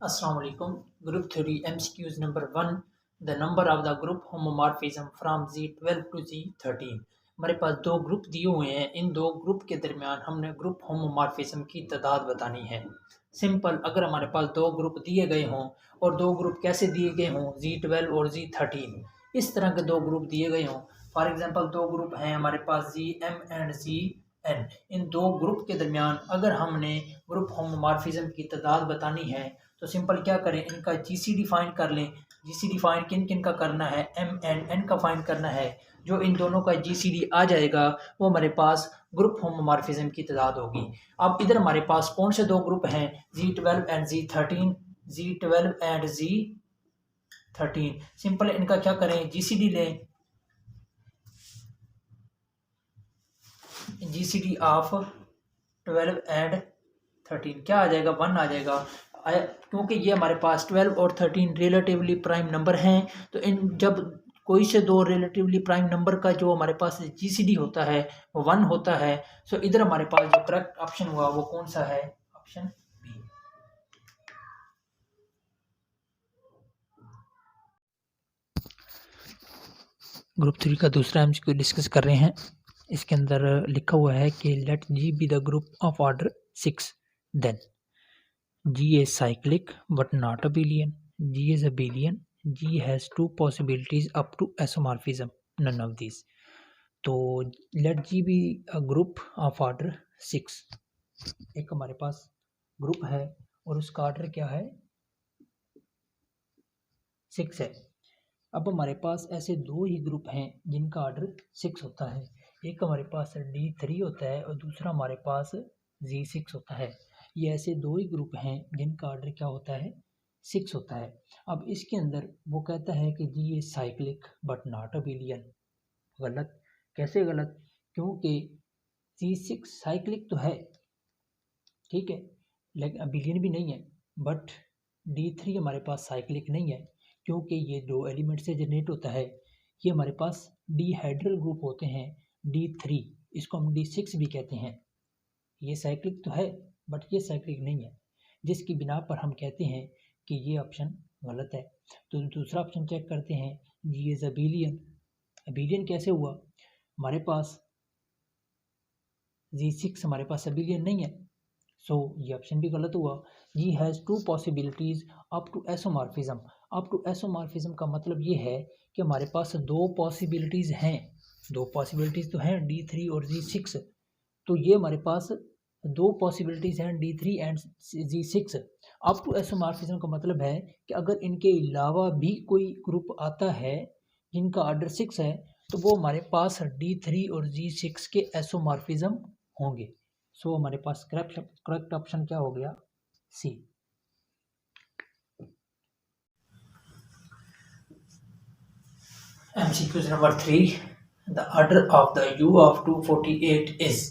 Assalamu alaikum. Group theory MCQs number 1. The number of the group homomorphism from Z12 to Z13. हमारे पास दो group दिए हुए हैं। इन दो ग्रुप के दरमियान हमने ग्रुप होमोमॉर्फिज्म की तादाद बतानी है। सिंपल, अगर हमारे पास दो ग्रुप दिए गए हों और दो ग्रुप कैसे दिए गए हों, Z12 और Z13, इस तरह के दो ग्रुप दिए गए हों। फॉर एग्जांपल दो ग्रुप हैं हमारे पास ZM एंड ZN। इन दो ग्रुप के दरमियान अगर हमने ग्रुप होमोमॉर्फिज्म की तादाद बतानी है तो सिंपल क्या करें, इनका जीसीडी फाइंड कर लें। जीसीडी फाइंड किन किन का करना है, एम एंड एन का फाइंड करना है। जो इन दोनों का जीसीडी आ जाएगा वो हमारे पास ग्रुप होमोमॉर्फिज्म की तादाद होगी। अब इधर हमारे पास कौन से दो ग्रुप हैं, Z12 and Z13। Z12 and Z13, simple इनका क्या करें, जीसीडी लें। जीसीडी ऑफ 12 एंड 13 क्या आ जाएगा, 1 आ जाएगा। क्योंकि ये हमारे पास 12 और 13 रिलेटिवली प्राइम नंबर हैं, तो इन जब कोई से दो रिलेटिवली प्राइम नंबर का जो हमारे पास जीसीडी होता है वो 1 होता है। सो इधर हमारे पास जो करेक्ट ऑप्शन हुआ वो कौन सा है, ऑप्शन बी। ग्रुप 3 का दूसरा एमसीक्यू डिस्कस कर रहे हैं। इसके अंदर लिखा हुआ है कि let G be the group of order 6, then G is cyclic but not abelian. G is abelian. G has two possibilities up to isomorphism. None of these. तो let G be a group of order 6. एक हमारे पास group है और उसका order क्या है, 6 है। अब हमारे पास ऐसे दो ही ग्रुप हैं जिनका ऑर्डर 6 होता है। एक हमारे पास D3 होता है और दूसरा हमारे पास Z6 होता है। ये ऐसे दो ही ग्रुप हैं जिनका ऑर्डर क्या होता है, 6 होता है। अब इसके अंदर वो कहता है कि जी ये साइक्लिक बट नॉट अबिलियन। गलत। कैसे गलत, क्योंकि C6 साइक्लिक तो है, ठीक है, लेकिन अबिलियन भी नहीं है। बट D3 हमारे पास साइक्लिक नहीं है क्योंकि ये दो एलिमेंट से जनरेट होता है। ये हमारे पास डीहाइड्रल ग्रुप होते हैं D3, इसको हम D6 भी कहते हैं। ये साइक्लिक तो है बट ये साइक्लिक नहीं है, जिसकी बिना पर हम कहते हैं कि ये ऑप्शन गलत है। तो दूसरा ऑप्शन चेक करते हैं, जी इज अबिलियन। अबिलियन कैसे हुआ, हमारे पास Z6 हमारे पास अबिलियन नहीं है, सो ये ऑप्शन भी गलत हुआ। G has two possibilities up to isomorphism. Up to isomorphism का मतलब ये है कि हमारे पास दो पॉसिबिलिटीज हैं, दो पॉसिबिलिटीज तो हैं D3 और Z6। तो ये हमारे पास दो पॉसिबिलिटीज़ हैं D3 and Z6। Up to isomorphism का मतलब है कि अगर इनके अलावा भी कोई ग्रुप आता है जिनका ऑर्डर 6 है तो वो हमारे पास D3 और Z6 के एसोमॉर्फिज्म होंगे। सो हमारे पास करेक्ट ऑप्शन क्या हो गया, सी। MCQ number 3. The order of the U of 248 is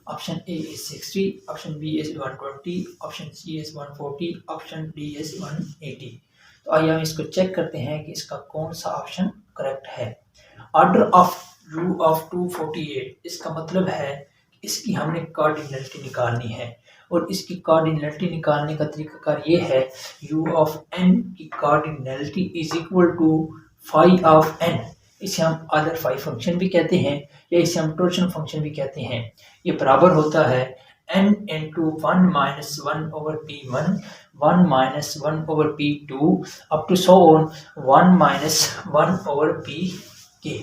option A is 60, option B is 120, option C is 140, option D is 180। तो आइए हम इसको चेक करते हैं कि इसका कौन सा ऑप्शन करेक्ट है। ऑर्डर ऑफ U of 248, इसका मतलब है इसकी हमने कार्डिनलिटी निकालनी है और इसकी कार्डिनलिटी निकालने का तरीकाकार ये है, U of n की cardinality is equal to phi of n। इसे हम ऑर्डर फाई फंक्शन भी कहते हैं या इसे हम टॉर्शन फंक्शन भी कहते हैं। ये बराबर होता है n into 1 minus 1 over P1, 1 minus 1 over P2 up to so on 1 minus 1 over Pk।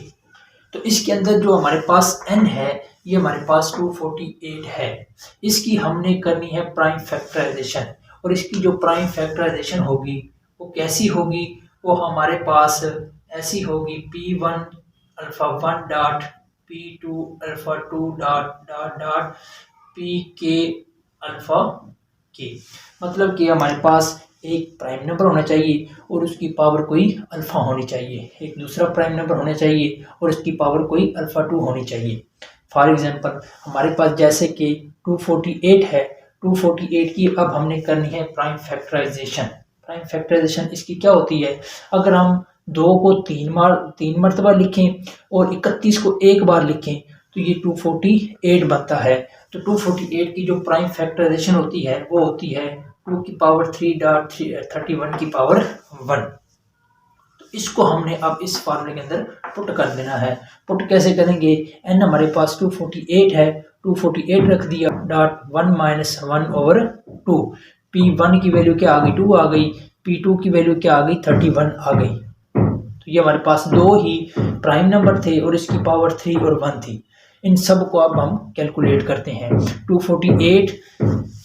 तो इसके अंदर जो हमारे पास n है ये हमारे पास 248 है। इसकी हमने करनी है प्राइम फैक्टराइजेशन और इसकी जो प्राइम फैक्टराइजेशन होगी वो कैसी होगी, वो हमारे पास ऐसी होगी, P1 alpha 1 dot P2 alpha 2 dot dot dot Pk alpha k। मतलब कि हमारे पास एक प्राइम नंबर होना चाहिए और उसकी पावर कोई अल्फा होनी चाहिए, एक दूसरा प्राइम नंबर होना चाहिए और उसकी पावर कोई अल्फा 2 होनी चाहिए। फॉर एग्जांपल हमारे पास जैसे कि 248 है, 248 की अब हमने करनी है प्राइम फैक्टराइजेशन। प्राइम फैक्टराइजेशन इसकी क्या होती है, अगर हम 2 को 3 मरतबा लिखें और 31 को एक बार लिखें तो ये 248 बनता है। तो 248 की जो प्राइम फैक्टराइजेशन होती है वो होती है 2 की पावर 3.31 की पावर 1। तो इसको हमने अब इस फार्मूले के अंदर पुट कर देना है। पुट कैसे करेंगे, n हमारे पास 248 है, 248 रख दिया, डॉट 1 माइनस 1/2, P1 की वैल्यू क्या आ गई, 2 आ गई, P2 की वैल्यू क्या आ गई, 31 आ गई। तो ये हमारे पास दो ही प्राइम नंबर थे और इसकी पावर 3 और 1 थी। इन सब को अब हम कैलकुलेट करते हैं। 248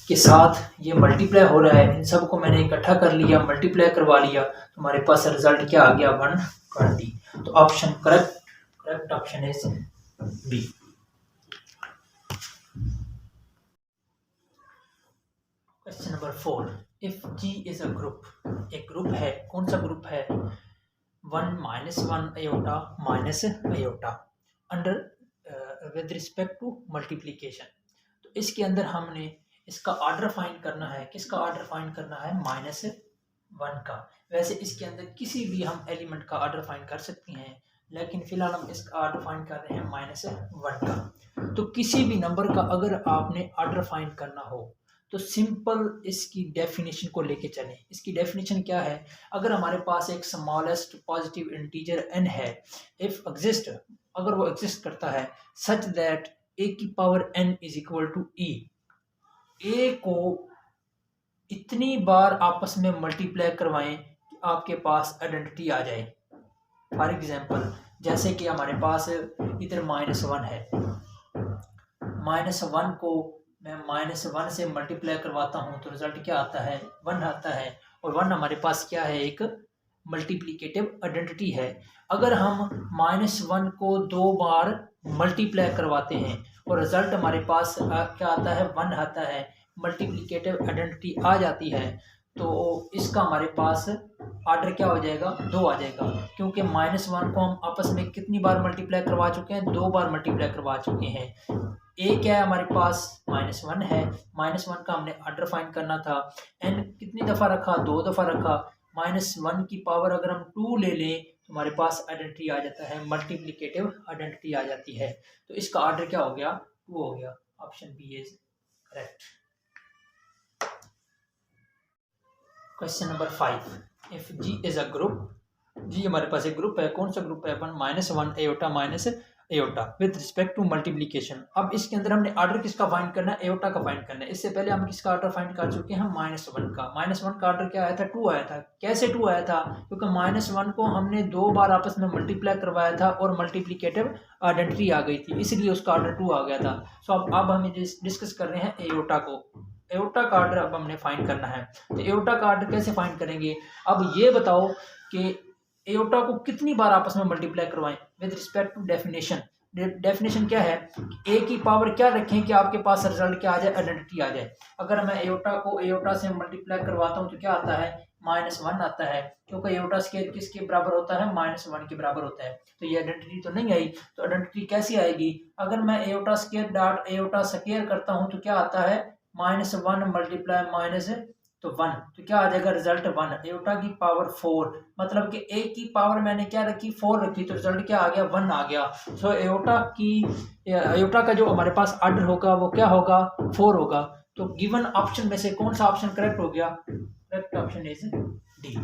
के साथ ये मल्टीप्लाई हो रहा है, इन सब को मैंने इकट्ठा कर लिया, मल्टीप्लाई करवा लिया, तो हमारे पास रिजल्ट क्या आ गया, 120। तो option correct option is B. Question number 4, if G is a group, एक ग्रुप है, कौन सा ग्रुप है, 1 minus 1 iota minus iota under with respect to multiplication. तो इसके अंदर हमने इसका ऑर्डर फाइंड करना है, किसका ऑर्डर फाइंड करना है, -1 का। वैसे इसके अंदर किसी भी हम एलिमेंट का ऑर्डर फाइंड कर सकते हैं, लेकिन फिलहाल हम इसका ऑर्डर फाइंड कर रहे हैं -1 का। तो किसी भी नंबर का अगर आपने ऑर्डर फाइंड करना हो तो सिंपल इसकी डेफिनेशन को लेके चलें। इसकी डेफिनेशन क्या है, अगर हमारे पास एक स्मॉलेस्ट पॉजिटिव इंटीजर n है, इफ एग्जिस्ट, अगर वो एग्जिस्ट करता है सच दैट a की power n is equal to e, a को इतनी बार आपस में मल्टीप्लाई करवाएं कि आपके पास आइडेंटिटी आ जाए। फॉर एग्जांपल जैसे कि हमारे पास इधर -1 है, -1 को मैं -1 से मल्टीप्लाई करवाता हूँ तो रिजल्ट क्या आता है, 1 आता है। और 1 हमारे पास क्या है, एक मल्टीप्लिकेटिव आइडेंटिटी है। अगर हम -1 को 2 बार मल्टीप्लाई करवाते हैं और रिजल्ट हमारे पास क्या आता है, 1 आता है, मल्टीप्लिकेटिव आइडेंटिटी आ जाती है, तो इसका हमारे पास ऑर्डर क्या हो जाएगा, 2 आ जाएगा, क्योंकि -1 को हम आपस में कितनी बार मल्टीप्लाई करवा चुके हैं, 2 बार मल्टीप्लाई करवा चुके हैं। ए क्या है हमारे पास, -1 है, -1 का हमने ऑर्डर फाइंड करना था, n कितनी दफ़ा रखा, 2 दफ़ा रखा, -1 की पावर अगर हम 2 ले लें तो हमारे पास आइडेंटिटी आ जाता है, मल्टीप्लिकेटिव आइडेंटिटी आ जाती है। तो इसका ऑर्डर क्या हो गया, 2 हो गया। Option B is correct. Question number 5, if G is a group, G हमारे पास एक ग्रुप है, कौन सा ग्रुप है, 1 -1 iota minus iota with respect to multiplication. अब इसके अंदर हमने ऑर्डर किसका फाइंड करना है, एयोटा का फाइंड करना है। इससे पहले हम किसका ऑर्डर फाइंड कर चुके हैं, -1 का। -1 का ऑर्डर क्या आया था, 2 आया था। कैसे 2 आया था, क्योंकि -1 को हमने 2 बार आपस में मल्टीप्लाई करवाया था और मल्टीप्लिकेटिव आइडेंटिटी आ गई थी, इसलिए उसका ऑर्डर 2 आ गया था। सो अब हम डिस्कस कर रहे हैं एयोटा को। एयोटा का ऑर्डर अब हमने फाइंड करना है। तो एयोटा का ऑर्डर कैसे फाइंड करेंगे, अब ये बताओ कि एयोटा को कितनी बार आपस में मल्टीप्लाई करवाएं with respect to definition. Definition क्या है, ए की पावर क्या रखें कि आपके पास रिजल्ट क्या आ जाए, आइडेंटिटी आ जाए। अगर मैं एयोटा को एयोटा से मल्टीप्लाई करवाता हूँ तो क्या आता है, -1 आता है, क्योंकि एयोटा स्क्वायर किसके बराबर होता है, -1 के बराबर होता है। तो ये आइडेंटिटी तो नहीं आई, तो आइडेंटिटी कैसी आएगी, अगर मैं aorta square dot aorta square करता हूँ तो क्या आता है, -1 मल्टीप्लाई माइनस तो 1, तो क्या आ जाएगा, रिजल्ट 1। एयोटा की पावर 4, मतलब कि ए की पावर मैंने क्या रखी, 4 रखी, तो रिजल्ट क्या आ गया, 1 आ गया। सो एयोटा का जो हमारे पास ऑर्डर होगा वो क्या होगा, 4 होगा। तो गिवन ऑप्शन में से कौन सा ऑप्शन करेक्ट हो गया, करेक्ट ऑप्शन इज डी।